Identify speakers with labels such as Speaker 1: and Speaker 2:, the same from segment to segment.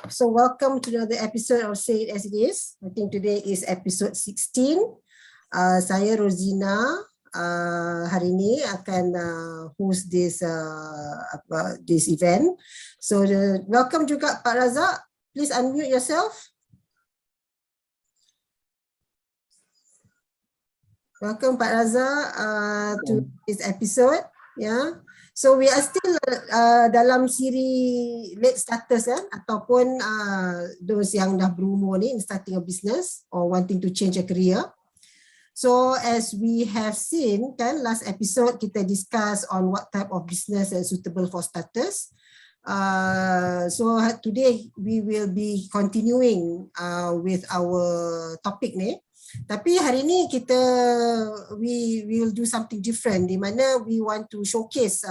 Speaker 1: So welcome to another episode of Say It As It Is. I think today is episode 16. Saya Rosina hari ini akan host this event. So welcome juga Pak Razak. Please unmute yourself. Welcome Pak Razak to this episode. Yeah. So we are still dalam siri late starters ataupun those yang dah berumur ni in starting a business or wanting to change a career. So as we have seen kan last episode kita discuss on what type of business is suitable for starters. So today we will be continuing with our topic ni. Tapi hari ni we will do something different di mana we want to showcase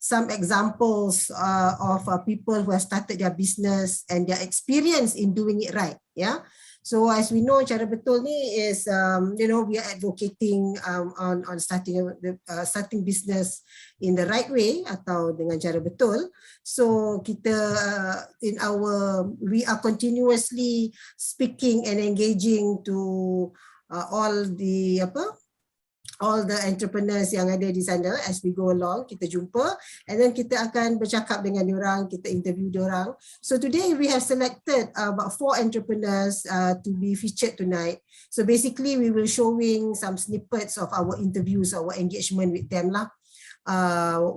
Speaker 1: some examples of people who have started their business and their experience in doing it right. Yeah. So as we know, cara betul ni is we are advocating on starting business in the right way atau dengan cara betul. So we are continuously speaking and engaging to all the entrepreneurs yang ada di sana. As we go along, kita jumpa and then kita akan bercakap dengan diorang, kita interview diorang. So today we have selected about 4 entrepreneurs to be featured tonight. So basically we will showing some snippets of our interviews, our engagement with them lah.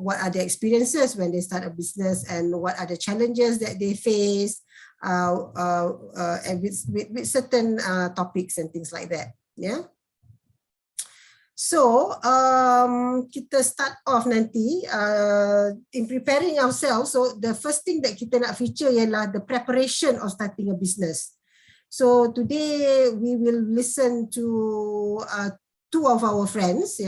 Speaker 1: What are the experiences when they start a business and what are the challenges that they face and with certain topics and things like that. Yeah. So kita start off nanti in preparing ourselves. So the first thing that kita nak feature ialah the preparation of starting a business. So today we will listen to 2 of our friends,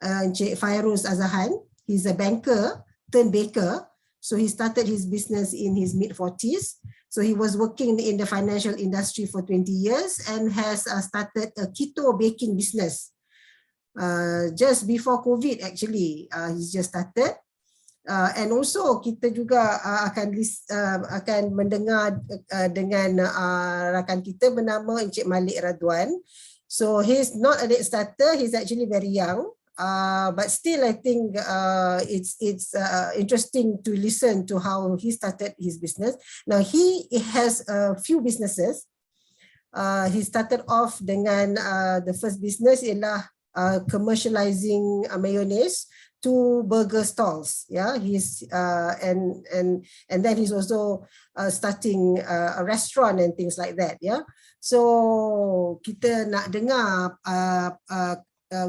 Speaker 1: Encik Fairuz Azahan. He's a banker turned baker. So he started his business in his mid-40s. So he was working in the financial industry for 20 years and has started a keto baking business. Just before COVID actually, he's just started. And also kita juga akan mendengar dengan rakan kita bernama Encik Malik Radwan. So he's not a late starter, he's actually very young. But still I think it's interesting to listen to how he started his business. Now he has a few businesses. He started off dengan the first business ialah commercializing mayonnaise to burger stalls. Yeah, he's and then he's also starting a restaurant and things like that. Yeah, so kita nak dengar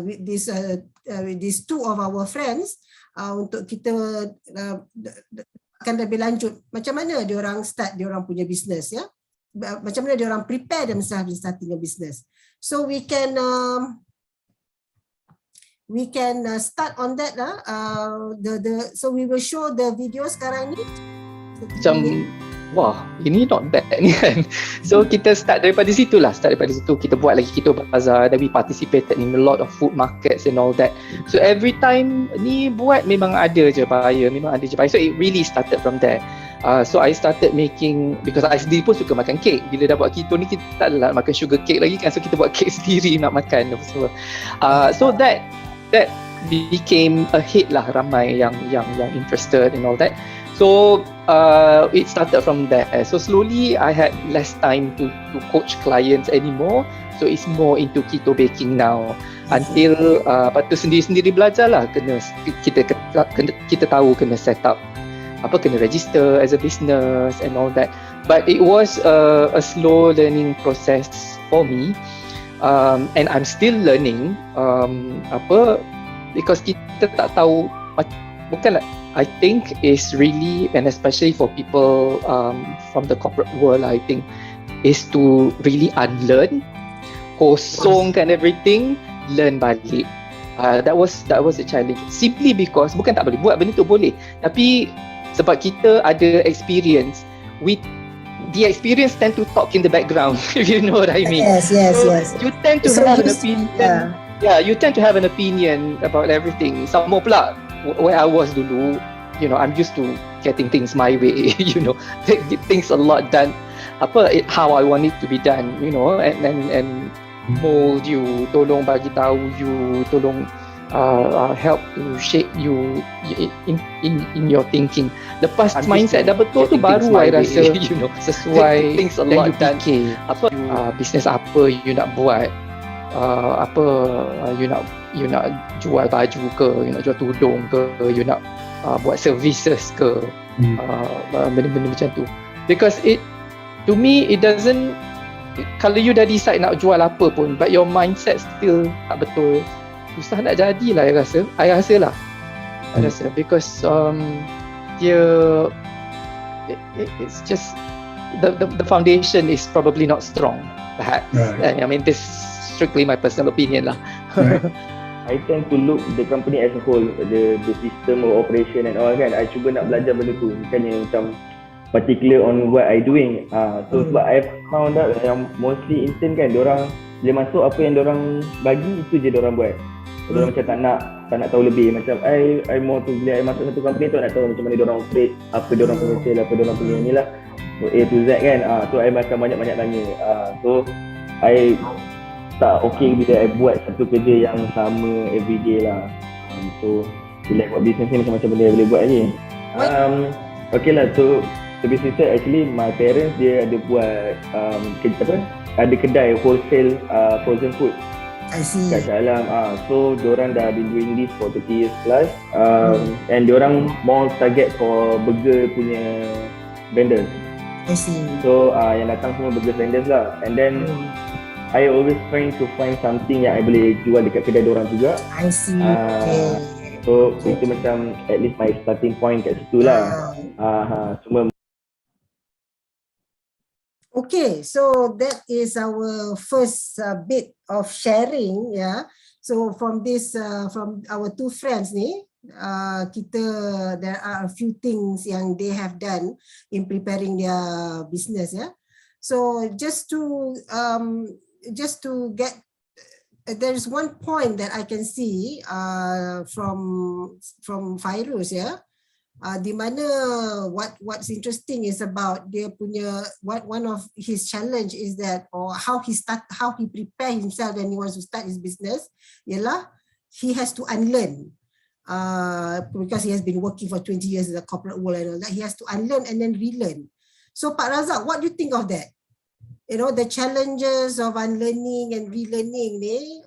Speaker 1: with these 2 of our friends untuk kita akan lebih lanjut macam mana diorang start diorang punya business, ya, macam mana diorang prepare themselves in starting a business. So we can start on that lah. So we will show the video sekarang ni.
Speaker 2: Macam wah, ini not bad ni kan. So kita start daripada situ. Kita buat lagi Keto Bazaar, then we participated in a lot of food markets and all that. So every time ni buat memang ada je buyer. So it really started from there. So I started making, because I sendiri pun suka makan kek. Bila dah buat keto ni kita tak adalah makan sugar cake lagi kan. So kita buat kek sendiri nak makan. So that became a hit lah, ramai yang interested and all that. So it started from there. So slowly I had less time to coach clients anymore. So it's more into keto baking now. Until lepas tu sendiri-sendiri belajar lah. Kita tahu kena set up, kena register as a business and all that. But it was a slow learning process for me. And I'm still learning because kita tak tahu, bukanlah, I think is really, and especially for people from the corporate world, I think is to really unlearn, kosongkan everything, learn balik. That was a challenge. Simply because bukan tak boleh buat benda tu, boleh, tapi sebab kita ada experience, the experience tend to talk in the background, if you know what I mean.
Speaker 1: Yes.
Speaker 2: You tend to have an opinion. Yeah, you tend to have an opinion about everything. Sama pula where I was dulu, I'm used to getting things my way, things a lot done how I want it to be done, and mold you, tolong bagi tahu you, tolong help to shape you in your thinking. Lepas mindset dah betul tu baru I rasa sesuai things a lot dan you fikir bisnes apa you nak buat, you nak jual baju ke, you nak jual tudung ke, you nak buat services ke, benda-benda macam tu. Because to me it doesn't, kalau you dah decide nak jual apa pun but your mindset still tak betul, susah nak jadilah I rasa because it's just the foundation is probably not strong perhaps. I mean this is strictly my personal opinion lah.
Speaker 3: I tend to look the company as a whole, the system of operation and all kan. I cuba nak belajar benda tu, bukannya macam particular on what I doing. So sebab I found out yang mostly intern kan, diorang bila masuk apa yang diorang bagi itu je diorang buat. Diorang macam tak nak tahu lebih. Macam I more to bila I masuk satu company tu nak tahu macam mana diorang operate, apa diorang punya sale, apa diorang punya ni lah, A to Z kan. So I macam banyak-banyak tanya. So I tak okay bila I buat satu kerja yang sama everyday lah. So bila I buat business ni macam-macam benda I boleh buat ni. Okay lah, so to be sincere, actually my parents dia ada buat ada kedai wholesale frozen food.
Speaker 1: I see.
Speaker 3: Kat Shah Alam. So diorang dah been doing this for 30 years plus. And diorang more target for burger punya vendors.
Speaker 1: I see.
Speaker 3: So yang datang semua burger vendors lah. And then I always trying to find something yang I boleh jual dekat kedai diorang juga.
Speaker 1: I see. Okay.
Speaker 3: So itu macam at least my starting point kat situ lah. Cuma
Speaker 1: okay, so that is our first bit of sharing, yeah. So from this, from our two friends ni, there are a few things yang they have done in preparing their business, yeah. So just to get, there is one point that I can see from Fairuz, yeah. Di mana what's interesting is about dia punya one of his challenge is that, or how he prepare himself when he wants to start his business, ialah he has to unlearn, because he has been working for 20 years in the corporate world and all that. He has to unlearn and then relearn. So Pak Razak, what do you think of that? The challenges of unlearning and relearning ni,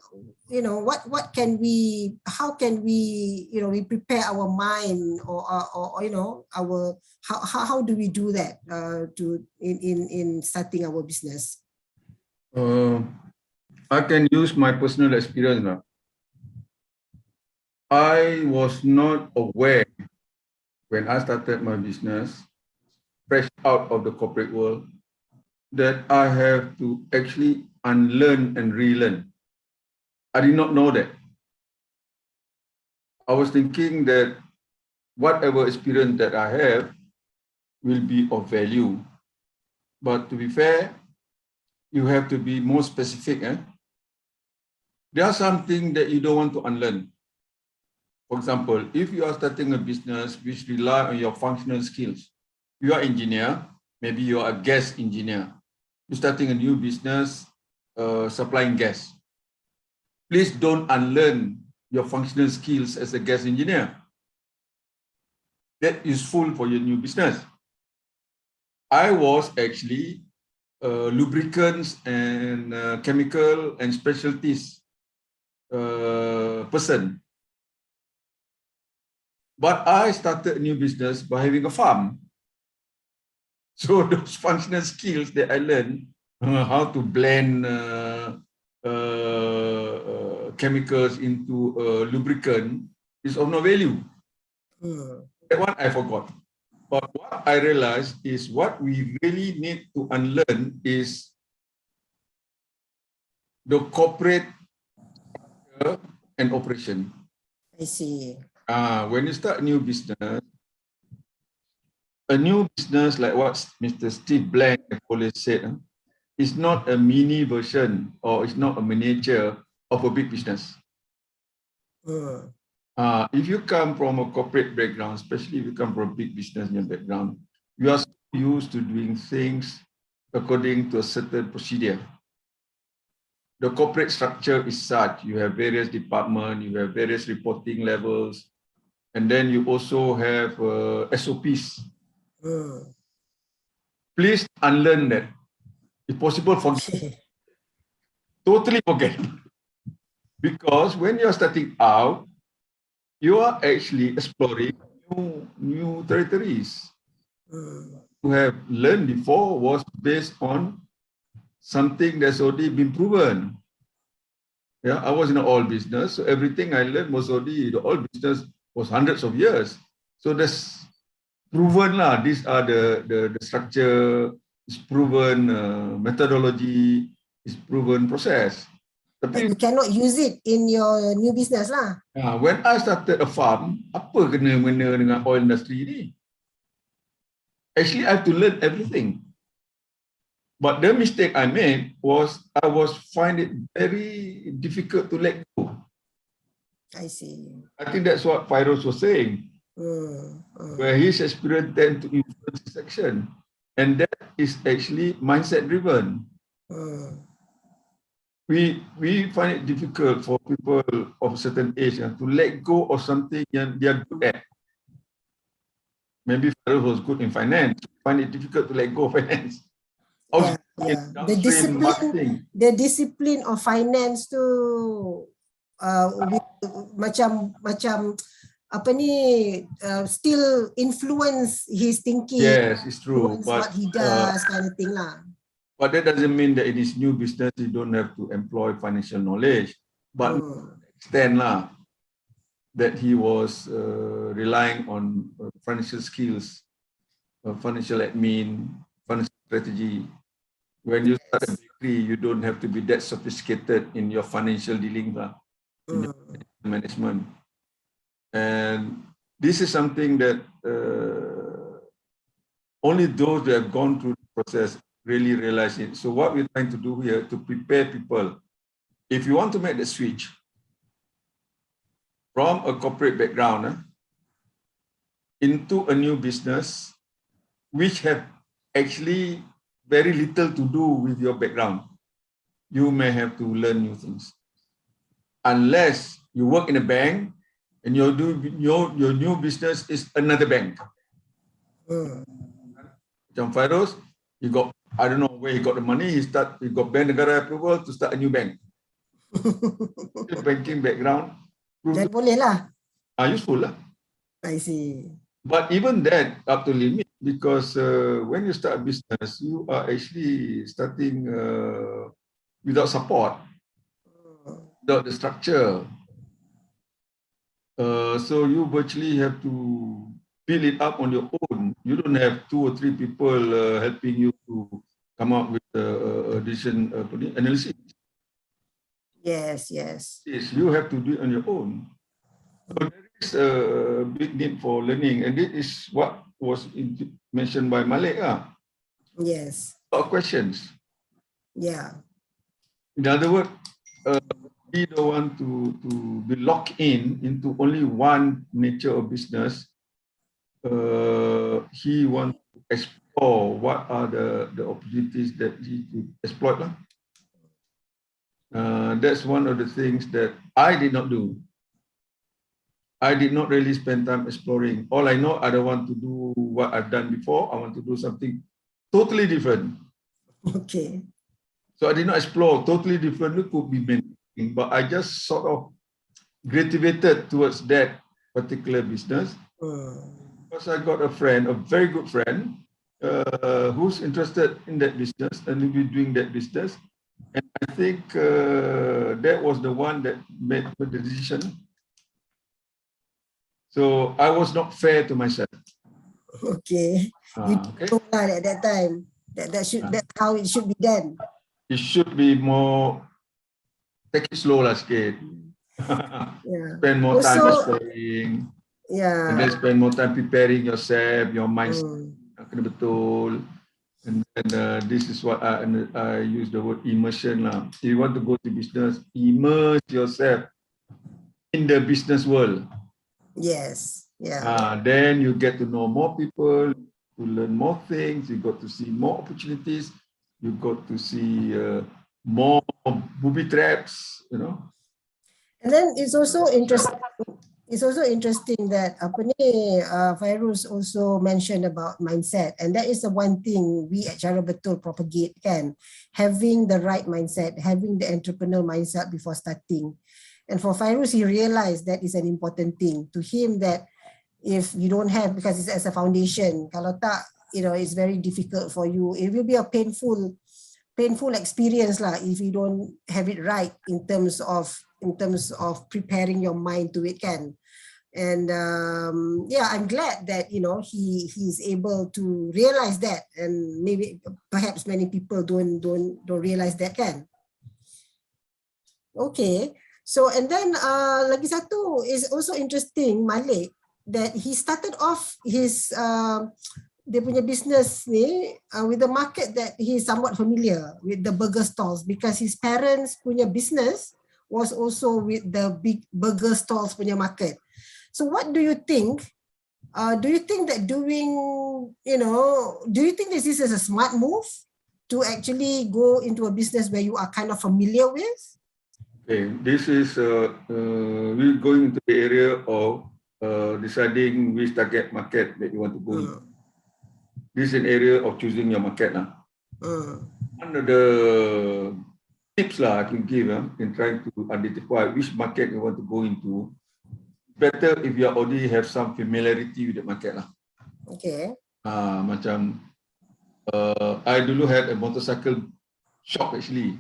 Speaker 1: what can we, how can we, we prepare our mind, or our, how do we do that in starting our business?
Speaker 4: I can use my personal experience now. I was not aware when I started my business, fresh out of the corporate world, that I have to actually unlearn and relearn. I did not know that. I was thinking that whatever experience that I have will be of value. But to be fair, you have to be more specific. There are something that you don't want to unlearn. For example, if you are starting a business which rely on your functional skills, you are an engineer, maybe you are a gas engineer. You're starting a new business, supplying gas. Please don't unlearn your functional skills as a gas engineer. That is useful for your new business. I was actually lubricants and chemical and specialties person. But I started a new business by having a farm. So those functional skills that I learned, how to blend chemicals into lubricant, is of no value. That one I forgot. But what I realized is what we really need to unlearn is the corporate and operation.
Speaker 1: I see.
Speaker 4: When you start a new business like what Mr. Steve Blank always said, is not a mini version or it's not a miniature of a big business. If you come from a corporate background, especially if you come from a big business background, you are so used to doing things according to a certain procedure. The corporate structure is such, you have various departments, you have various reporting levels, and then you also have SOPs. Please unlearn that. If possible, forget. Totally forget. Because when you're starting out, you are actually exploring new territories. You have learned before was based on something that's already been proven. Yeah, I was in the oil business, so everything I learned was already, the oil business was hundreds of years. So that's proven lah. These are the structure, is proven methodology, is proven process.
Speaker 1: But you cannot use it in your new business lah.
Speaker 4: When I started a farm, apa kena-mena dengan oil industry ni? Actually, I have to learn everything. But the mistake I made was I find it very difficult to let go.
Speaker 1: I see.
Speaker 4: I think that's what Fairoz was saying. Where his experience tend to influence his action. And that is actually mindset driven. We find it difficult for people of a certain age to let go of something that they are good at. Maybe Fairoz was good in finance. Find it difficult to let go of finance.
Speaker 1: The discipline of finance tu macam apa ni still influence his thinking.
Speaker 4: Yes, it's true.
Speaker 1: But what he does kind of thing lah.
Speaker 4: But that doesn't mean that in his new business he don't have to employ financial knowledge. But extent lah that he was relying on financial skills, financial admin, financial strategy. When you start a bakery, you don't have to be that sophisticated in your financial dealing lah, in your management. And this is something that only those that have gone through the process really realize it. So what we're trying to do here to prepare people, if you want to make the switch from a corporate background into a new business, which have actually very little to do with your background, you may have to learn new things. Unless you work in a bank and your new business is another bank. John Fairoz, he got, I don't know where he got the money, he got Bank Negara approval to start a new bank. Banking background.
Speaker 1: Jadi boleh lah.
Speaker 4: Useful lah.
Speaker 1: I see.
Speaker 4: But even that up to limit, because when you start a business, you are actually starting without support, without the structure. So you virtually have to build it up on your own. You don't have 2 or 3 people helping you to come up with a decision analysis.
Speaker 1: Yes.
Speaker 4: Yes, you have to do it on your own. So there is a big need for learning, and this is what was mentioned by Malik.
Speaker 1: Yes.
Speaker 4: A lot of questions.
Speaker 1: Yeah.
Speaker 4: In other words, we don't want to be locked into only one nature of business. He wants to explore what are the opportunities that he could exploit. That's one of the things that I did not do. I did not really spend time exploring. All I know, I don't want to do what I've done before. I want to do something totally different.
Speaker 1: Okay.
Speaker 4: So I did not explore totally different. It could be many things, but I just sort of gravitated towards that particular business. Because I got a friend, a very good friend, who's interested in that business and will be doing that business. And I think that was the one that made the decision. So I was not fair to myself.
Speaker 1: Okay. You know at that time that's how it should be done.
Speaker 4: It should be more, take it slow lah sikit. Spend more time exploring. And then spend more time preparing yourself, your mindset kena betul. And then this is what I use the word immersion lah. If you want to go to business, immerse yourself in the business world.
Speaker 1: Yes. Yeah.
Speaker 4: Then you get to know more people, to learn more things, you got to see more opportunities, you got to see more booby traps, you know.
Speaker 1: And then it's also interesting. It's also interesting that apa ni, Fairuz also mentioned about mindset, and that is the one thing we at Cara Betul propagate kan, having the right mindset, having the entrepreneurial mindset before starting. And for Fairuz, he realized that is an important thing to him, that if you don't have, because it's as a foundation, kalau tak, you know, it's very difficult for you. It will be a painful experience lah if you don't have it right in terms of preparing your mind to it kan. And yeah, I'm glad that, you know, he's able to realize that, and maybe perhaps many people don't realize that kan. Okay, so and then lagi satu is also interesting, Malik, that he started off his dia punya business ni with the market that he is somewhat familiar with, the burger stalls, because his parents punya business was also with the big burger stalls punya market. So what do you think? Do you think that doing, you know, do you think this is a smart move to actually go into a business where you are kind of familiar with?
Speaker 4: Okay, this is we're going into the area of deciding which target market that you want to go in. This is an area of choosing your market. One of the tips I can give in trying to identify which market you want to go into, better if you already have some familiarity with the market.
Speaker 1: Okay.
Speaker 4: Macam I dulu had a motorcycle shop actually.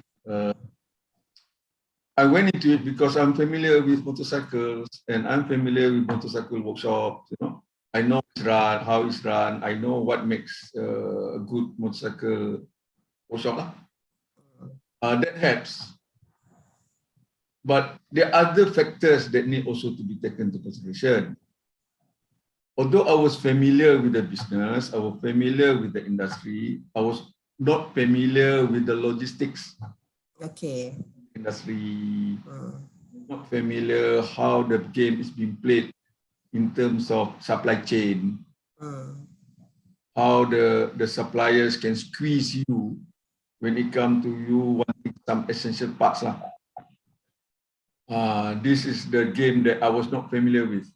Speaker 4: I went into it because I'm familiar with motorcycles and I'm familiar with motorcycle workshops. You know, I know it's run, how it's run. I know what makes a good motorcycle workshop. That helps. But there are other factors that need also to be taken into consideration. Although I was familiar with the business, I was familiar with the industry, I was not familiar with the logistics.
Speaker 1: Okay.
Speaker 4: Industry, not familiar how the game is being played in terms of supply chain, how the suppliers can squeeze you when it comes to you wanting some essential parts. This is the game that I was not familiar with.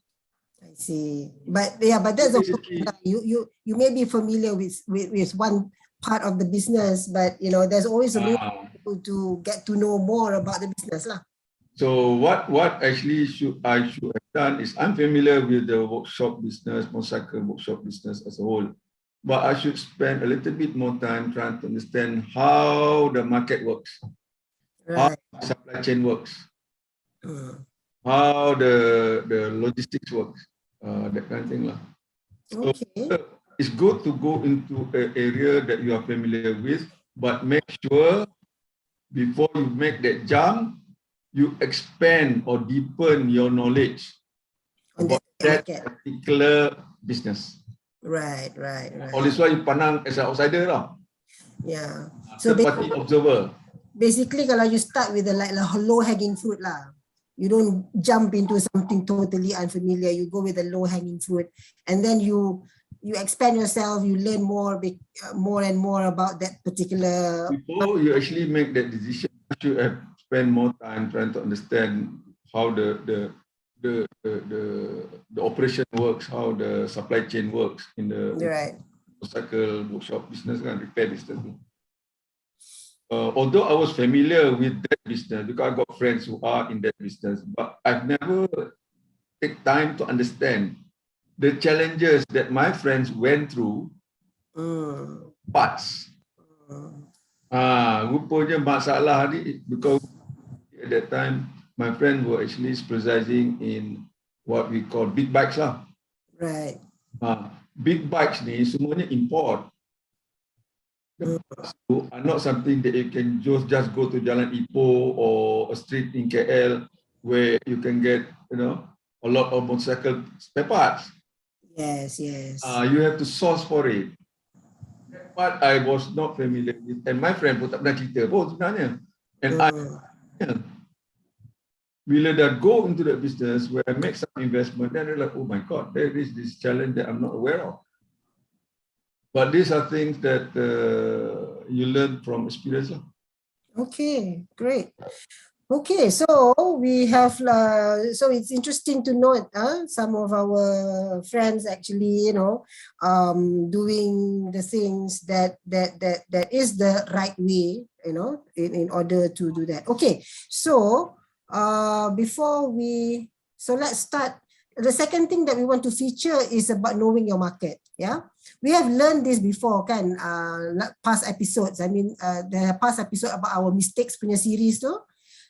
Speaker 1: I see, but yeah, but that's you may be familiar with one part of the business, but you know there's always a way to get to know more about the business lah.
Speaker 4: So what actually I should have done is, I'm familiar with the workshop business, motorcycle workshop business as a whole, but I should spend a little bit more time trying to understand how the market works,
Speaker 1: right,
Speaker 4: how the supply chain works, how the logistics works, that kind of thing lah. So it's good to go into an area that you are familiar with, but make sure before you make that jump, you expand or deepen your knowledge about that particular business.
Speaker 1: Right.
Speaker 4: All this while you pandang as an outsider lah.
Speaker 1: Yeah. So
Speaker 4: third-party observer.
Speaker 1: Basically, kalau you start with the low-hanging fruit lah, you don't jump into something totally unfamiliar. You go with the low-hanging fruit, and then you expand yourself. You learn more and more about that particular.
Speaker 4: Before you actually make that decision, you should have spent more time trying to understand how the operation works, how the supply chain works in the motorcycle workshop business and repair business. Although I was familiar with that business because I got friends who are in that business, but I've never take time to understand the challenges that my friends went through. Parts. Rupanya masalah ni, because at that time my friends were actually specializing in what we call big bikes lah.
Speaker 1: Right.
Speaker 4: Big bikes ni semuanya import. The bikes are not something that you can just go to Jalan Ipoh or a street in KL where you can get, you know, a lot of motorcycle spare parts.
Speaker 1: Yes.
Speaker 4: You have to source for it. That part I was not familiar with, and my friend pun tak pernah cerita pun sebenarnya. And Bila dah go into that business where I make some investment, then they're like, oh my God, there is this challenge that I'm not aware of. But these are things that you learn from experience.
Speaker 1: Okay, great. Okay, so we have, so it's interesting to note some of our friends actually, doing the things that is the right way, in order to do that. Okay, so let's start. The second thing that we want to feature is about knowing your market. Yeah, we have learned this before, kan? Past episodes. I mean, the past episode about our mistakes punya series tu.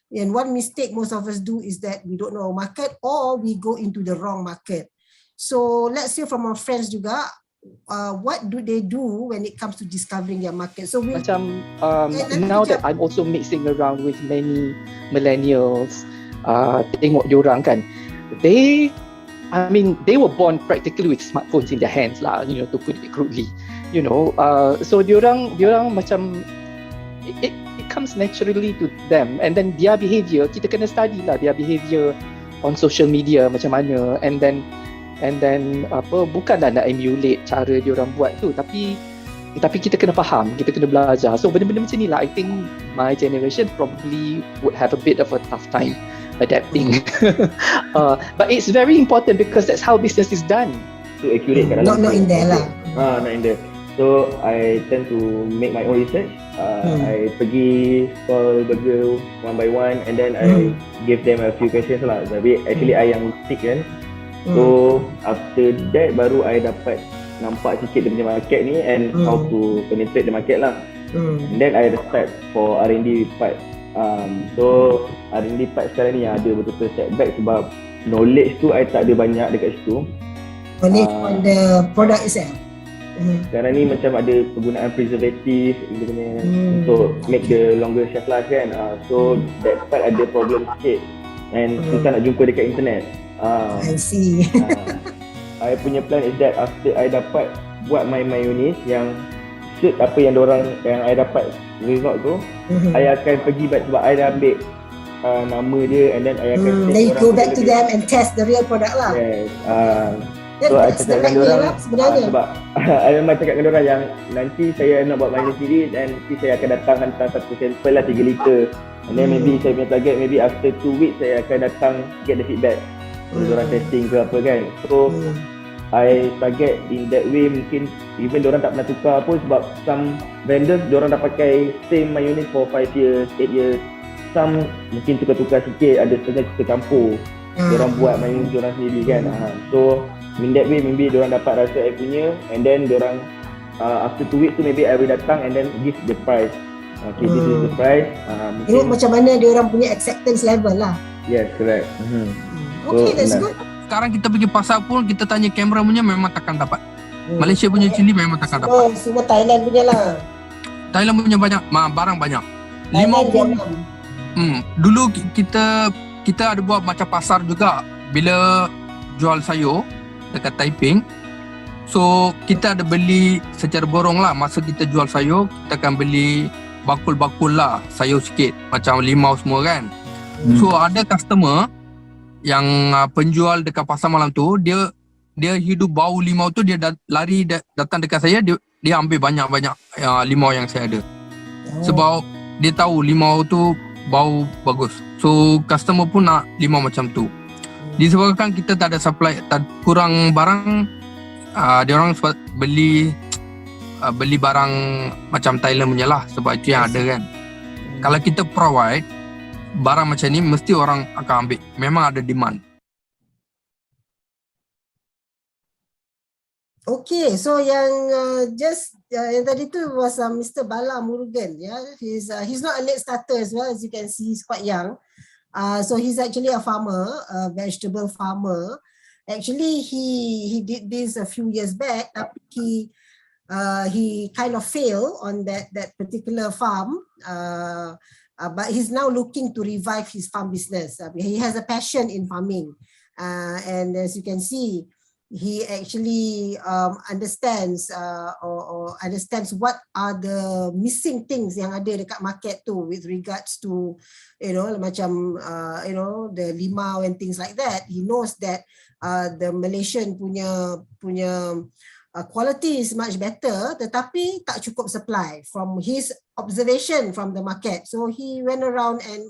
Speaker 1: And one mistake most of us do is that we don't know our market or we go into the wrong market. So let's hear from our friends juga. What do they do when it comes to discovering their market? So
Speaker 2: macam now that I'm also mixing around with many millennials, tengok diorang kan, they were born practically with smartphones in their hands lah, to put it crudely, so diorang macam it comes naturally to them, and then their behaviour, kita kena study lah their behaviour on social media macam mana, and then bukanlah nak emulate cara diorang buat tu, tapi kita kena faham, kita kena belajar. So benda-benda macam ni lah, I think my generation probably would have a bit of a tough time adapting. But it's very important because that's how business is done.
Speaker 3: To accurate kat dalam.
Speaker 1: Not in there lah.
Speaker 3: Not in there. So I tend to make my own research. I pergi stall burger one by one, and then I give them a few questions lah. Tapi actually I yang stick kan. So after that baru I dapat nampak sikit dia punya market ni and how to penetrate the market lah. And then I start for R&D part. So R&D part sekarang ni ada betul-betul setback sebab knowledge tu I tak ada banyak dekat situ.
Speaker 1: Knowledge on the product itself.
Speaker 3: Sekarang ni macam ada penggunaan preservative untuk make the longer shelf life kan. So that part ada problem sikit and susah nak jumpa dekat internet.
Speaker 1: I see.
Speaker 3: I punya plan is that after I dapat buat my mayonnaise yang shoot apa yang I dapat result tu, I akan pergi back sebab I dah ambil nama dia, and then I akan
Speaker 1: then you go back to them and test the real product lah.
Speaker 3: Yes. So I cakap dengan diorang sebab I memang cakap dengan diorang yang nanti saya nak buat mayonnaise sendiri, dan nanti saya akan datang hantar satu sampel lah 3 liter, and then maybe saya punya target maybe after 2 weeks saya akan datang get the feedback. Diorang testing ke apa kan. So I target in that way. Mungkin even diorang tak pernah tukar pun, sebab some vendors diorang dah pakai same mayonnaise for 5 years, 8 years. Some mungkin tukar-tukar sikit, ada setengah kita campur. Diorang buat mayonnaise diorang sendiri kan. So in that way maybe diorang dapat rasa I punya, and then diorang after 2 weeks tu maybe I will datang and then give the price. Okay, this is the price.
Speaker 1: Tengok macam mana diorang punya acceptance level lah.
Speaker 3: Yes, correct.
Speaker 1: Okay, that's good.
Speaker 5: Sekarang kita pergi pasar pun, kita tanya kamera punya memang takkan dapat. Malaysia punya cili memang takkan dapat.
Speaker 1: Semua Thailand punya lah.
Speaker 5: Thailand punya banyak, barang banyak. Limau pun. Dulu kita ada buat macam pasar juga. Bila jual sayur dekat Taiping, so kita ada beli secara borong lah. Masa kita jual sayur, kita akan beli bakul-bakul lah sayur sikit, macam limau semua kan. So ada customer yang penjual dekat pasar malam tu, dia hidup bau limau tu, dia lari datang dekat saya, dia ambil banyak-banyak limau yang saya ada. Sebab dia tahu limau tu bau bagus. So customer pun nak limau macam tu. Disebabkan kita tak ada supply, kurang barang, dia orang beli barang macam Thailand punya lah, sebab itu yang ada kan. Kalau kita provide barang macam ni, mesti orang akan ambil. Memang ada demand.
Speaker 1: Okay, so yang yang tadi tu was Mr. Bala Murugan. Yeah, he's not a late starter as well, as you can see, he's quite young. So he's actually a farmer, a vegetable farmer. Actually, he did this a few years back, tapi he kind of failed on that particular farm. But he's now looking to revive his farm business. He has a passion in farming, and as you can see, he actually understands or understands what are the missing things yang ada dekat market tu with regards to, macam the limau and things like that. He knows that the Malaysian punya quality is much better, tetapi tak cukup supply from his observation from the market. So he went around and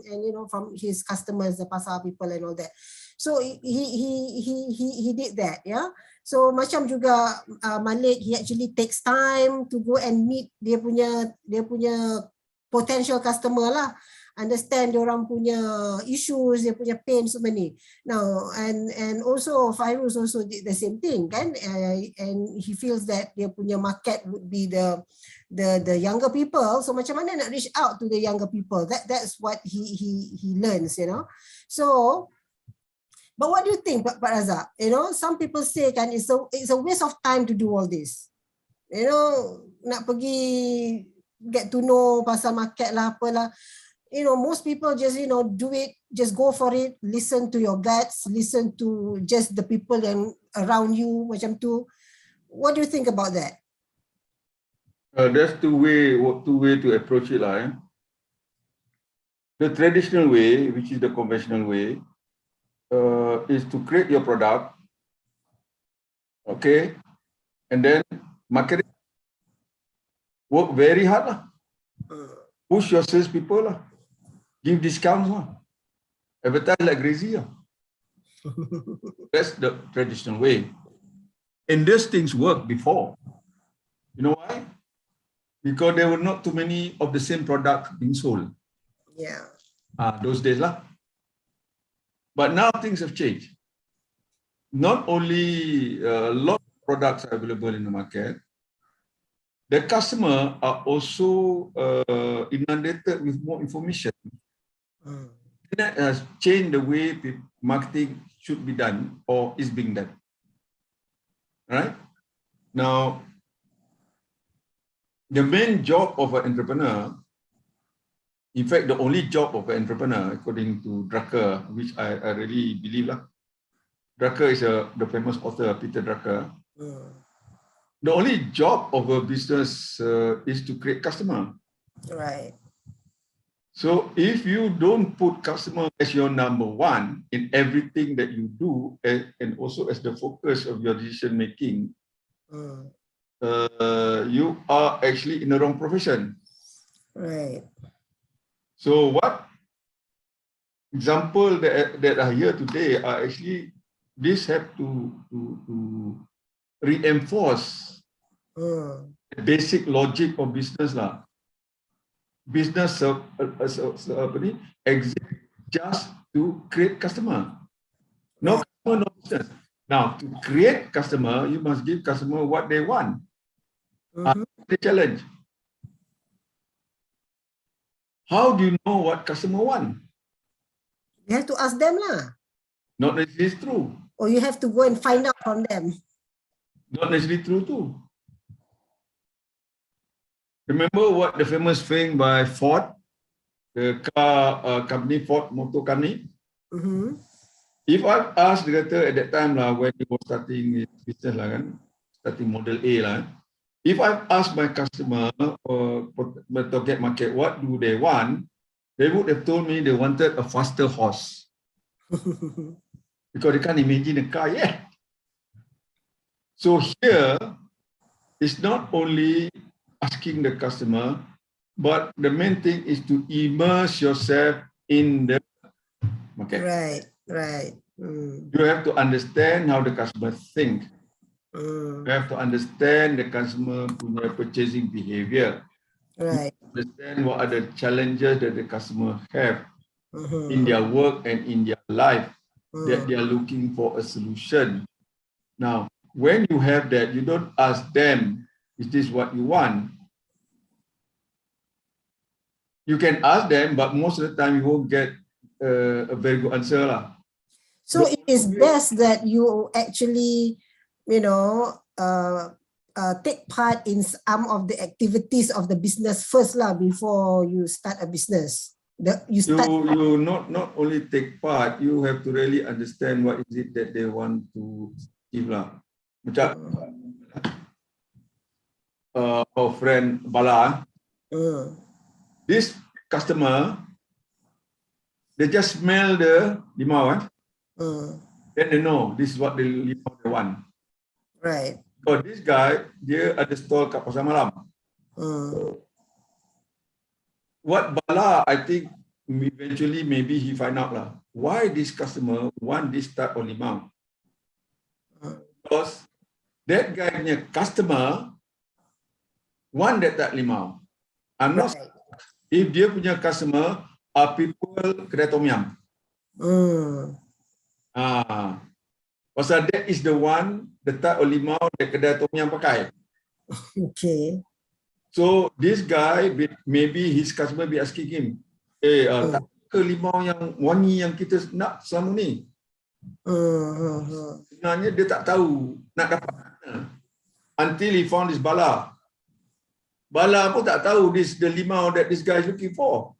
Speaker 1: from his customers, the pasar people and all that. So he did that, yeah. So macam juga Malik, he actually takes time to go and meet dia punya potential customer lah, understand dia orang punya issues, dia punya pain semua ni. Now and also Fairuz also did the same thing kan, and he feels that dia punya market would be the younger people. So macam mana nak reach out to the younger people? That's what he learns, So but what do you think, Pak Razak? Some people say kan it's a waste of time to do all this. Nak pergi get to know pasal market lah apalah. Most people just do it, just go for it, listen to your guts, listen to just the people yang around you macam tu. What do you think about that?
Speaker 4: There's two way to approach it lah. The traditional way, which is the conventional way, is to create your product, okay, and then market it. Work very hard lah. Push your sales people lah. Give discounts lah. Advertise like crazy lah. That's the traditional way. And these things worked before. You know why? Because there were not too many of the same product being sold.
Speaker 1: Yeah.
Speaker 4: Those days lah. But now things have changed. Not only a lot of products are available in the market, the customer are also inundated with more information. That has changed the way marketing should be done or is being done. Right? Now, the main job of an entrepreneur, in fact, the only job of an entrepreneur, according to Drucker, which I really believe lah. Drucker is the famous author, Peter Drucker. The only job of a business is to create customer.
Speaker 1: Right.
Speaker 4: So if you don't put customer as your number one in everything that you do, and also as the focus of your decision making, you are actually in the wrong profession.
Speaker 1: Right.
Speaker 4: So what example that are here today are actually, this have to reinforce the basic logic of business lah. Business exist just to create customer. No customer, no business. Now, to create customer, you must give customer what they want. The challenge. How do you know what customer want?
Speaker 1: You have to ask them lah.
Speaker 4: Not necessarily true.
Speaker 1: Or you have to go and find out from them.
Speaker 4: Not necessarily true too. Remember what the famous thing by Ford, the car company, Ford Motor Company? If I asked the at that time lah, when he was starting his business lah kan, starting Model A lah, if I asked my customer or target market what do they want, they would have told me they wanted a faster horse. Because they can't imagine a car yet. So here, it's not only asking the customer, but the main thing is to immerse yourself in the market.
Speaker 1: Right, right.
Speaker 4: You have to understand how the customer think. You have to understand the customer punya purchasing behavior.
Speaker 1: Right.
Speaker 4: Understand what are the challenges that the customer have in their work and in their life, that they are looking for a solution. Now, when you have that, you don't ask them, is this what you want? You can ask them, but most of the time you won't get a very good answer lah.
Speaker 1: So it is best that you actually, take part in some of the activities of the business first lah before you start a business. You
Speaker 4: not only take part, you have to really understand what is it that they want to give lah. Macam our friend Bala, this customer, they just smell the limau, then they know this is what the limau they want.
Speaker 1: Right.
Speaker 4: So this guy, dia ada stall kat pasar malam. What Bala, I think eventually maybe he find out lah, why this customer want this type of limau. Because that guy punya customer want that type limau. I'm not
Speaker 1: Right.
Speaker 4: if dia punya customer are people kedai tom yum. Pasal that is the one, the type of limau that kedai tom yum pakai.
Speaker 1: Okay.
Speaker 4: So this guy, maybe his customer be asking him, tak ke limau yang wangi yang kita nak selama ni? Sebenarnya dia tak tahu nak dapat mana. Until he found this Bala. Bala pun tak tahu this the limau that this guy is looking for.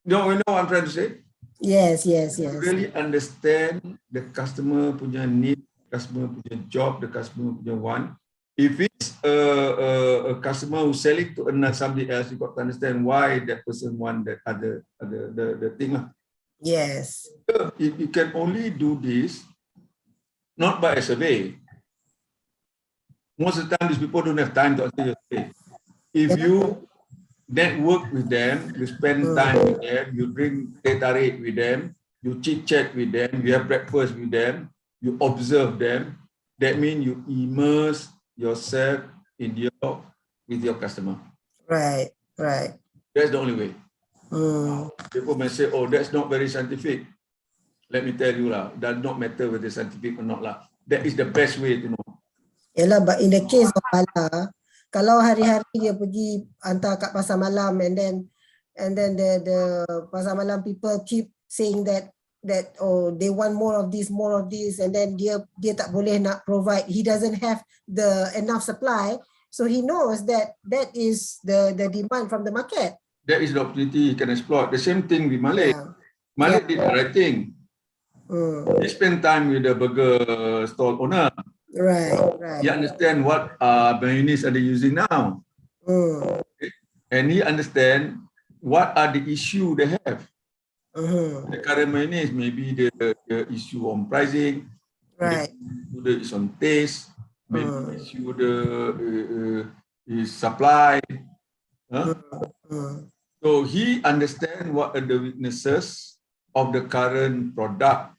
Speaker 4: You know what I'm trying to say?
Speaker 1: Yes.
Speaker 4: Really understand the customer punya need, customer punya job, the customer punya want. If it's a customer who selling to another somebody else, you got to understand why that person want that the thing lah.
Speaker 1: Yes.
Speaker 4: You can only do this not by a survey. Most of the time, these people don't have time to answer your survey. If you network with them, you spend time with them, you drink teh tarik with them, you chit chat with them, you have breakfast with them, you observe them. That means you immerse yourself with your customer.
Speaker 1: Right.
Speaker 4: That's the only way. People may say, oh, that's not very scientific. Let me tell you lah, does not matter whether it's scientific or not lah. That is the best way to know.
Speaker 1: Yalah, but in the case of Bala, kalau hari-hari dia pergi hantar kat pasar malam and then the pasar malam people keep saying that oh they want more of this and then dia tak boleh nak provide, he doesn't have the enough supply, so he knows that is the demand from the market.
Speaker 4: That is the opportunity he can exploit. The same thing with Malik. Malik did the right thing. He spent time with the burger stall owner.
Speaker 1: Right.
Speaker 4: He understand what mayonnaise are they using now. And he understand what are the issue they have. The current mayonnaise, maybe the issue on pricing,
Speaker 1: Right.
Speaker 4: the issue on taste, maybe issue is supply. So he understand what are the weaknesses of the current product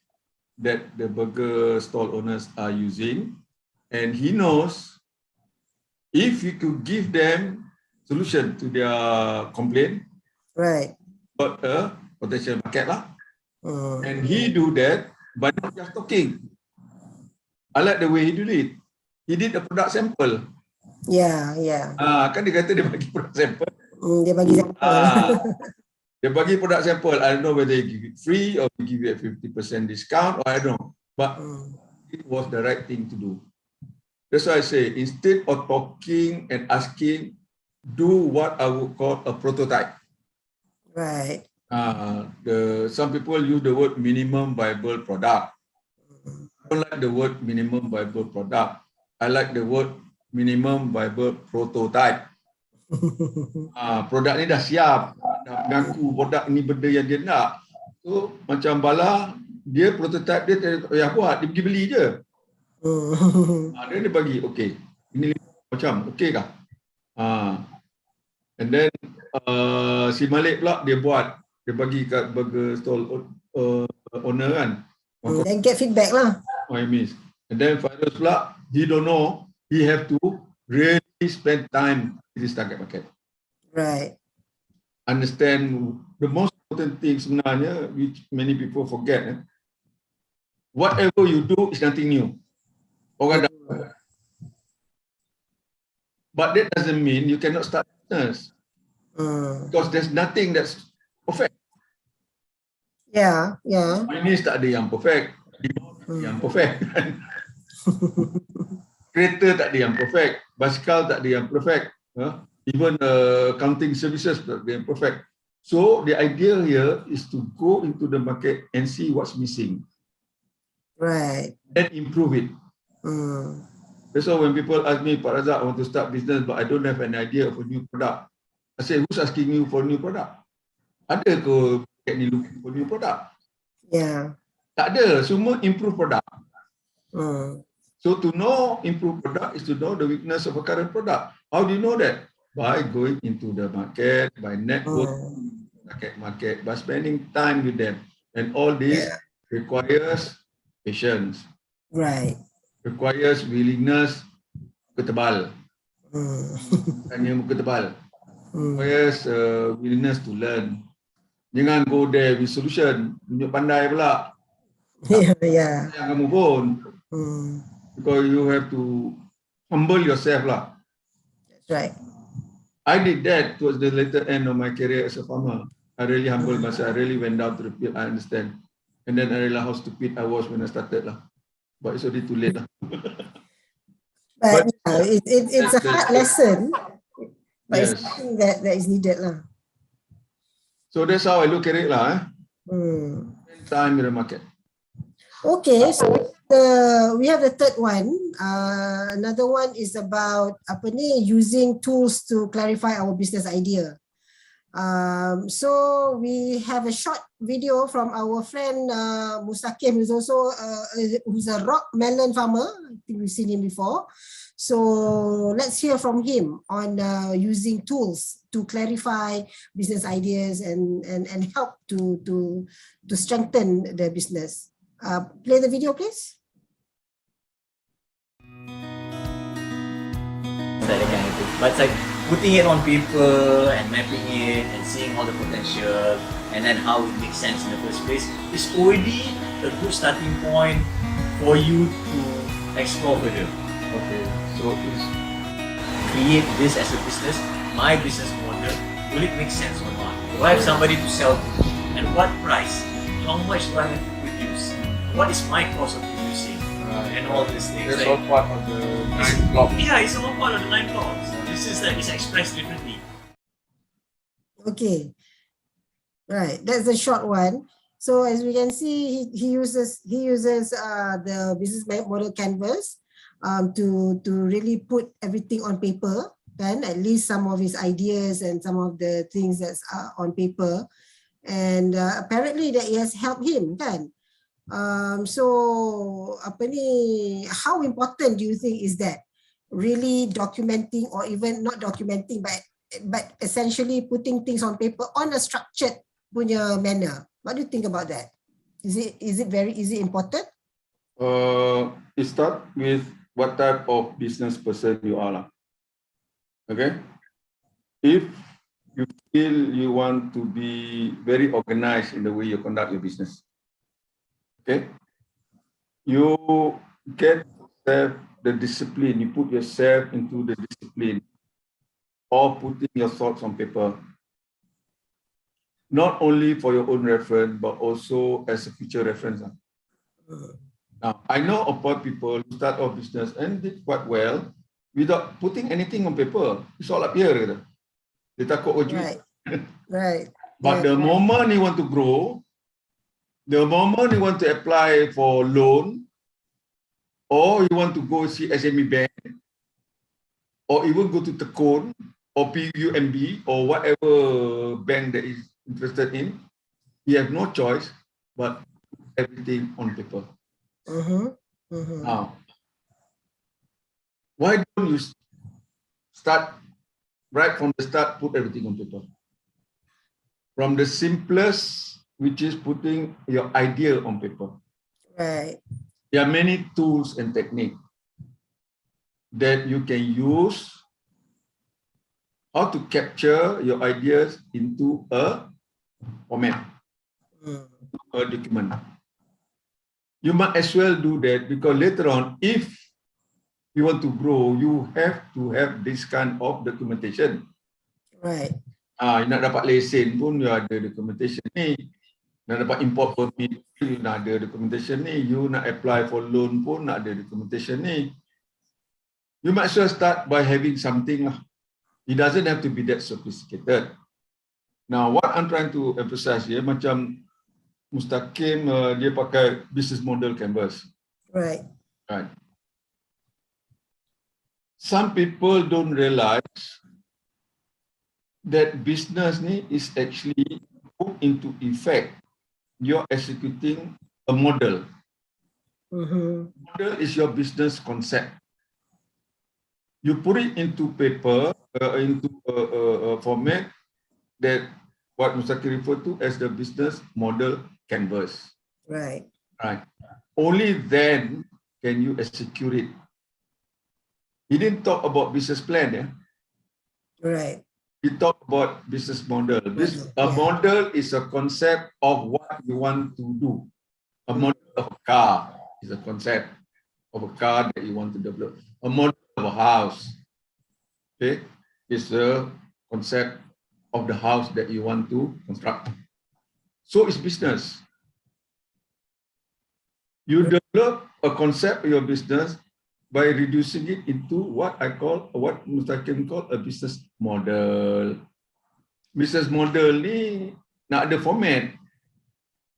Speaker 4: that the burger stall owners are using, and he knows if he could give them solution to their complaint,
Speaker 1: Right.
Speaker 4: got a potential market lah. And he do that by not just talking. I like the way he did it. He did a product sample.
Speaker 1: Yeah.
Speaker 4: Kan dia kata dia bagi product sample.
Speaker 1: Dia bagi sampel.
Speaker 4: Dia bagi product sample. I don't know whether he give it free or he give it a 50% discount, or I don't know. But it was the right thing to do. That's why I say, instead of talking and asking, do what I would call a prototype.
Speaker 1: Right.
Speaker 4: Some people use the word minimum viable product. I don't like the word minimum viable product. I like the word minimum viable prototype. Produk ni dah siap, dah mengaku produk ni benda yang dia nak. So macam Bala, dia prototype dia tak payah buat, dia pergi beli je. Dia bagi, okay, ini macam, okay kah? And then si Malik pula dia buat, dia bagi kat burger stall owner kan.
Speaker 1: Then get feedback lah.
Speaker 4: I miss. And then Fairuz pula, he don't know, he have to really spend time with his target market.
Speaker 1: Right.
Speaker 4: Understand the most important thing sebenarnya, which many people forget. Whatever you do is nothing new. Orang dah. But that doesn't mean you cannot start business. Because there's nothing that's perfect.
Speaker 1: Yeah.
Speaker 4: Ini tak ada yang perfect. Yang perfect. Kereta tak ada yang perfect. Basikal tak ada yang perfect. Even accounting services tak ada yang perfect. So the idea here is to go into the market and see what's missing.
Speaker 1: Right.
Speaker 4: then improve it.
Speaker 1: Mm.
Speaker 4: That's why when people ask me, Pak Razak, I want to start business, but I don't have an idea of a new product. I say, who's asking you for new product? Ada ke ni looking for new product?
Speaker 1: Yeah.
Speaker 4: Tak ada, semua improve product.
Speaker 1: Mm.
Speaker 4: So to know improve product is to know the weakness of a current product. How do you know that? By going into the market, by networking, market, by spending time with them. And all this requires patience,
Speaker 1: Right.
Speaker 4: requires willingness muka tebal. Hanya muka tebal. Requires willingness to learn. Jangan go there with solution, tunjuk pandai pula.
Speaker 1: Yeah.
Speaker 4: Yang kamu pun. Because you have to humble yourself lah.
Speaker 1: That's right.
Speaker 4: I did that towards the later end of my career as a farmer. I really humbled myself. I really went down to the pit. I understand. And then I realized how stupid I was when I started lah. But it's already too late lah.
Speaker 1: But yeah, it's a hard lesson. But
Speaker 4: Yes.
Speaker 1: it's something that is needed lah.
Speaker 4: So that's how I look at it lah. Spend time in the market.
Speaker 1: Okay, so we have the third one. Another one is about using tools to clarify our business idea. So we have a short video from our friend Mustakim, who's also who's a rock melon farmer. I think we've seen him before. So let's hear from him on using tools to clarify business ideas and help to strengthen the business. Play the video, please.
Speaker 6: But it's like putting it on paper and mapping it and seeing all the potential and then how it makes sense in the first place is already a good starting point for you to explore further.
Speaker 4: Okay, so it's
Speaker 6: Create this as a business, my business model, will it make sense or not? Do I have somebody to sell to? And what price? How much do I have to produce? What is my cost of producing? And all these things.
Speaker 4: that's
Speaker 6: Like,
Speaker 4: all part of the 9 blocks.
Speaker 6: yeah, it's all part of the 9 blocks. This is that it's expressed differently.
Speaker 1: Okay, right. That's the short one. So as we can see, he uses the business model canvas to really put everything on paper, and at least some of his ideas and some of the things that's on paper, and apparently that it has helped him, kan? So how important do you think is that? Really documenting, or even not documenting, but essentially putting things on paper on a structured punya manner. What do you think about that? Is it important?
Speaker 4: It starts with what type of business person you are lah. Okay, if you feel you want to be very organized in the way you conduct your business, okay, you get the discipline, you put yourself into the discipline of putting your thoughts on paper, not only for your own reference, but also as a future reference. Now, I know of people who start off business and did quite well without putting anything on paper. It's all up here. They takut duit.
Speaker 1: Right. Right.
Speaker 4: But the moment you want to grow, the moment you want to apply for loan, or you want to go see SME bank, or even go to Tekun, or PUMB, or whatever bank that is interested in, you have no choice but everything on paper. Now, why don't you start right from the start, put everything on paper? From the simplest, which is putting your idea on paper.
Speaker 1: Right.
Speaker 4: There are many tools and techniques that you can use how to capture your ideas into a format, a document. You might as well do that, because later on, if you want to grow, you have to have this kind of documentation.
Speaker 1: Right.
Speaker 4: You nak dapat lesen pun you ada documentation ni. Nak dapat import permit, you nak ada documentation ni. You nak apply for loan pun nak ada documentation ni. You might as well start by having something lah. It doesn't have to be that sophisticated. Now, what I'm trying to emphasize here, macam Mustaqim dia pakai business model canvas.
Speaker 1: Right.
Speaker 4: Right. Some people don't realize that business ni is actually put into effect. You're executing a model. Model is your business concept. You put it into paper, into a format that what Mustaqim referred to as the business model canvas.
Speaker 1: Right.
Speaker 4: Right. Only then can you execute it. He didn't talk about business plan, yeah.
Speaker 1: Right.
Speaker 4: He talked about business model. A
Speaker 1: Yeah.
Speaker 4: model is a concept of what you want to do. A model of a car is a concept of a car that you want to develop. A model of a house, okay, is a concept of the house that you want to construct. So it's business. You develop a concept of your business by reducing it into what Mustaqim called a business model. Business model ni nak ada format.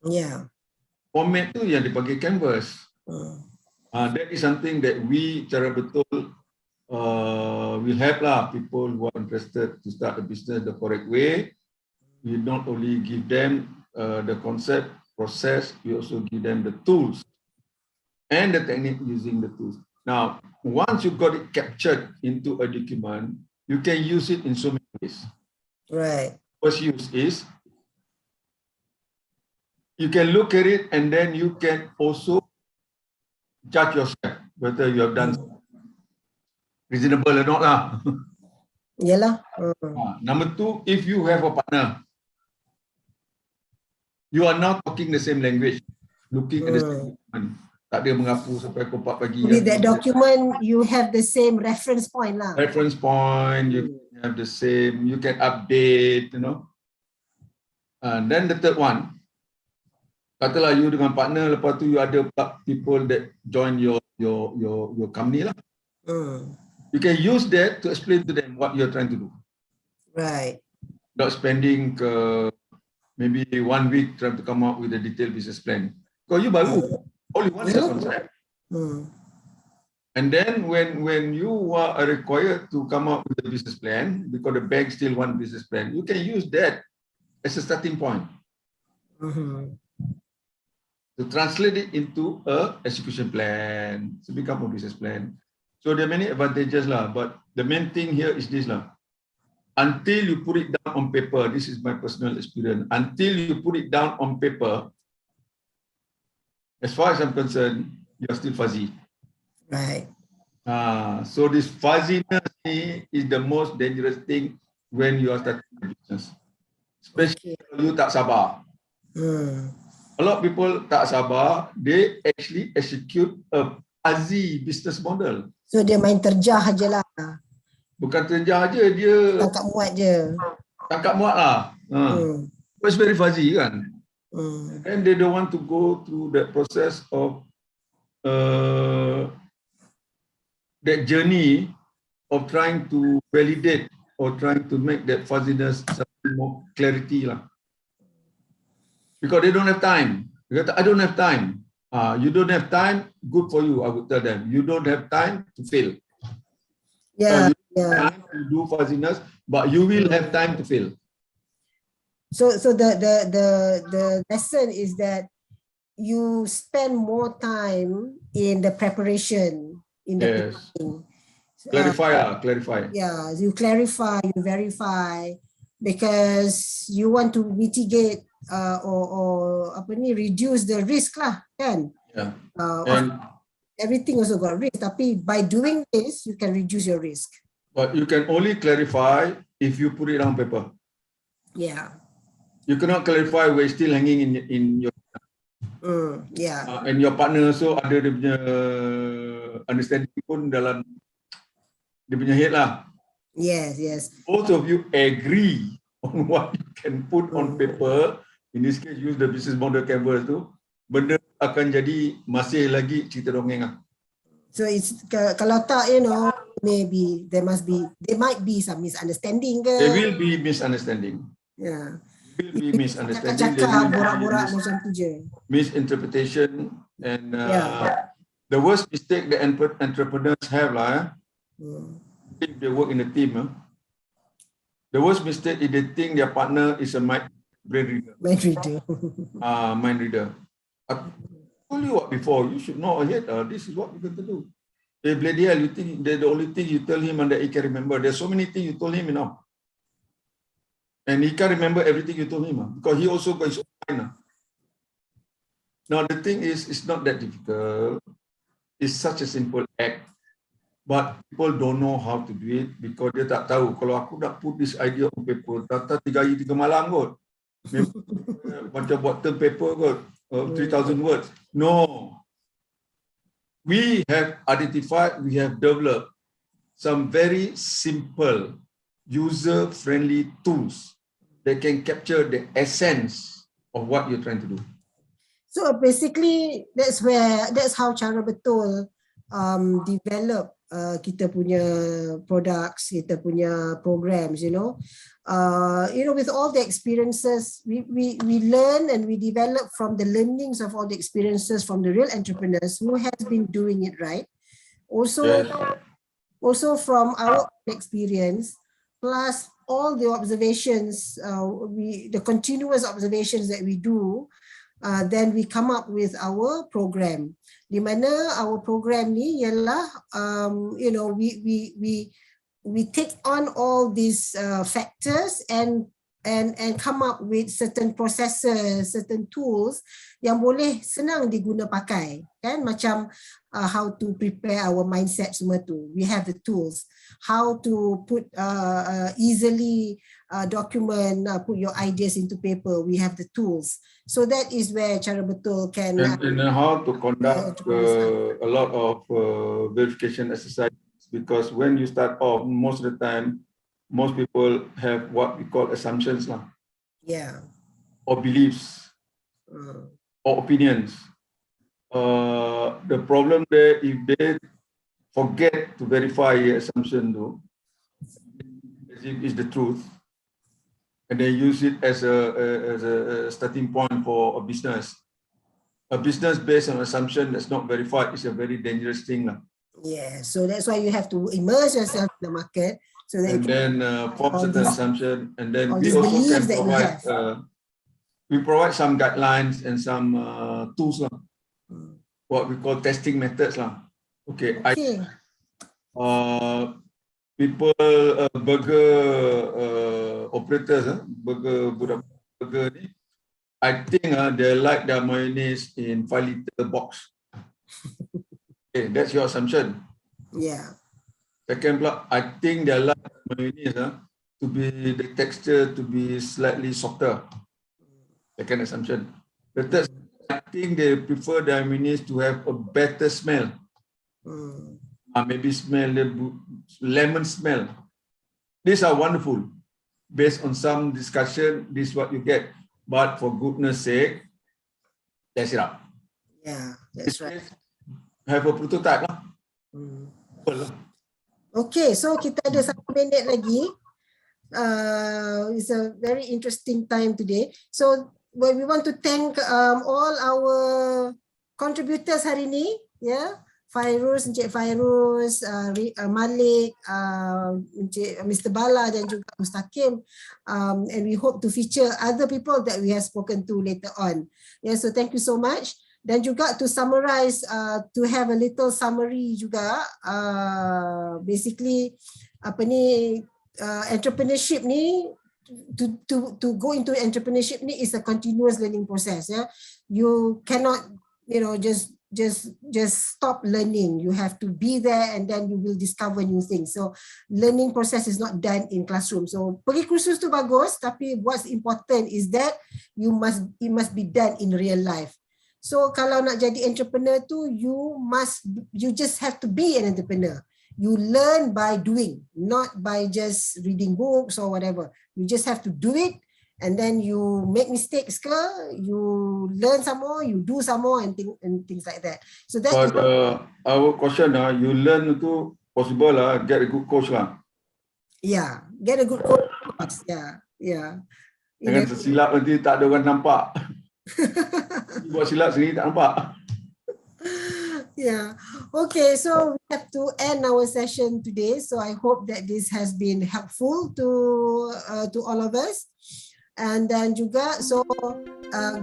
Speaker 1: Yeah.
Speaker 4: Format tu yang dipanggil canvas. That is something that we cara betul will help lah people who are interested to start a business the correct way. We not only give them the concept, process, we also give them the tools and the technique using the tools. Now, once you got it captured into a document, you can use it in so many ways.
Speaker 1: Right.
Speaker 4: First use is you can look at it and then you can also judge yourself whether you have done reasonable or not lah.
Speaker 1: Yalah.
Speaker 4: Number two, if you have a partner, you are now talking the same language, looking at the same document. Tak ada mengapu sampai pukul 4 pagi.
Speaker 1: With that document, you have the same reference point lah.
Speaker 4: Reference point, you have the same, you can update, you know. And then the third one, katalah you dengan partner, lepas tu you ada people that join your company lah. You can use that to explain to them what you're trying to do.
Speaker 1: Right.
Speaker 4: Not spending maybe 1 week trying to come up with a detailed business plan. Because you baru, all you want is a concept. And then when you are required to come up with a business plan, because the bank still want business plan, you can use that as a starting point. To translate it into a execution plan, to become a business plan. So there are many advantages lah, but the main thing here is this lah. Until you put it down on paper, this is my personal experience, until you put it down on paper, as far as I'm concerned, you're still fuzzy.
Speaker 1: Right.
Speaker 4: So this fuzziness is the most dangerous thing when you are starting a business. Especially if you tak sabar. A lot of people tak sabar, they actually execute a fuzzy business model.
Speaker 1: So dia main terjah je lah.
Speaker 4: Bukan terjah je, dia
Speaker 1: Tangkap muat je.
Speaker 4: tangkap muat lah. It's very fuzzy kan. And they don't want to go through that process of that journey of trying to validate or trying to make that fuzziness something more clarity lah. Because they don't have time. They kata, I don't have time. You don't have time, good for you, I would tell them. You don't have time to fail.
Speaker 1: Yeah.
Speaker 4: You don't have time to do fuzziness, but you will have time to fail.
Speaker 1: So the lesson is that you spend more time in the preparation, in the planning.
Speaker 4: Clarify.
Speaker 1: Yeah, you clarify, you verify, because you want to mitigate or reduce the risk lah, kan?
Speaker 4: Yeah.
Speaker 1: And everything also got risk. Tapi by doing this, you can reduce your risk.
Speaker 4: But you can only clarify if you put it on paper.
Speaker 1: Yeah.
Speaker 4: You cannot clarify where it's still hanging in your
Speaker 1: yeah.
Speaker 4: And your partner also ada dia punya understanding pun dalam dia punya head lah.
Speaker 1: Yes.
Speaker 4: Both of you agree on what you can put on paper. In this case, use the business model canvas tu. Benda akan jadi masih lagi cerita dongeng lah.
Speaker 1: So it's kalau tak, maybe there might be some misunderstanding.
Speaker 4: There will be misunderstanding.
Speaker 1: Yeah.
Speaker 4: will be misunderstanding. There
Speaker 1: Cakap-cakap,
Speaker 4: will be
Speaker 1: borak-borak macam tu je.
Speaker 4: misinterpretation, and
Speaker 1: Yeah.
Speaker 4: the worst mistake that entrepreneurs have
Speaker 1: Hmm.
Speaker 4: if they work in a team. The worst mistake is they think their partner is a brain reader.
Speaker 1: Mind reader.
Speaker 4: Mind reader. I told you what before, you should know ahead. This is what we're going to do. Hey, bloody hell, you think the only thing you tell him and that he can remember. There's so many things you told him now. And he can't remember everything you told him because he also got his own mind. Now the thing is, it's not that difficult. It's such a simple act. But people don't know how to do it because dia tak tahu. Kalau aku nak put this idea on paper, tata 3 hari 3 malam kot. Macam buat term paper kot, 3,000 words. No. We have identified, we have developed some very simple, user-friendly tools that can capture the essence of what you're trying to do.
Speaker 1: So basically, that's how Cara Betul develop kita punya products, kita punya programs, with all the experiences, we learn and we develop from the learnings of all the experiences from the real entrepreneurs who has been doing it right. Also from our experience, plus all the observations, the continuous observations that we do, then we come up with our program. Di mana our program ni ialah, we take on all these factors and come up with certain processes, certain tools yang boleh senang diguna pakai, kan? Macam how to prepare our mindset semua tu. We have the tools. How to put easily document, put your ideas into paper. We have the tools. So that is where Cara Betul can.
Speaker 4: And how to conduct a lot of verification exercises, because when you start off, most of the time, most people have what we call assumptions, or beliefs, or opinions. The problem there, if they forget to verify the assumption, though, as if it's the truth, and they use it as a starting point for a business. A business based on assumption that's not verified is a very dangerous thing.
Speaker 1: Yeah, so that's why you have to immerse yourself in the market. So that
Speaker 4: And then form certain assumption, and then we also can provide some guidelines and some tools, what we call testing methods. Okay. People, burger operators, burger ni, I think they like their mayonnaise in 5-liter box. Okay, that's your assumption.
Speaker 1: Yeah.
Speaker 4: Second block, I think they like mayonnaise to be the texture to be slightly softer. Second assumption. The third, I think they prefer their mayonnaise to have a better smell. Maybe smell the lemon smell. These are wonderful. Based on some discussion, this is what you get. But for goodness sake, test it out.
Speaker 1: Yeah, that's right.
Speaker 4: Have a prototype lah.
Speaker 1: Okay, so kita ada 1 minit lagi. It's a very interesting time today. So we want to thank all our contributors hari ni, Fairuz, Encik Fairuz, Malik, Mr. Bala dan juga Mustaqim, and we hope to feature other people that we have spoken to later on. So thank you so much. Dan juga to summarize, to have a little summary juga, basically entrepreneurship ni, to go into entrepreneurship ni is a continuous learning process. You cannot just stop learning. You have to be there and then you will discover new things. So learning process is not done in classroom. So pergi kursus tu bagus, tapi what's important is that it must be done in real life. So kalau nak jadi entrepreneur tu, you just have to be an entrepreneur. You learn by doing, not by just reading books or whatever. You just have to do it, and then you make mistakes, you learn some more, you do some more, and things like that. So that's.
Speaker 4: But our question, you learn to possible get a good coach .
Speaker 1: Yeah, get a good coach. Yeah.
Speaker 4: Jangan tersilap nanti tak ada orang nampak. Buat silap sendiri tak nampak.
Speaker 1: Yeah. Okay, so we have to end our session today. So I hope that this has been helpful to all of us. And then juga, so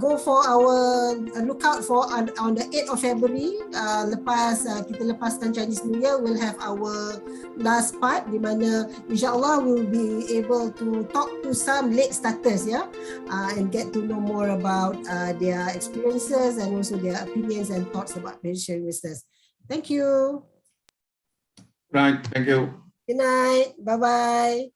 Speaker 1: go for our look out for on the 8th of February. Kita lepaskan Chinese New Year, we'll have our last part di mana insyaAllah we'll be able to talk to some late starters, and get to know more about their experiences and also their opinions and thoughts about beneficiary business. Thank you.
Speaker 4: Right, thank you.
Speaker 1: Good night. Bye-bye.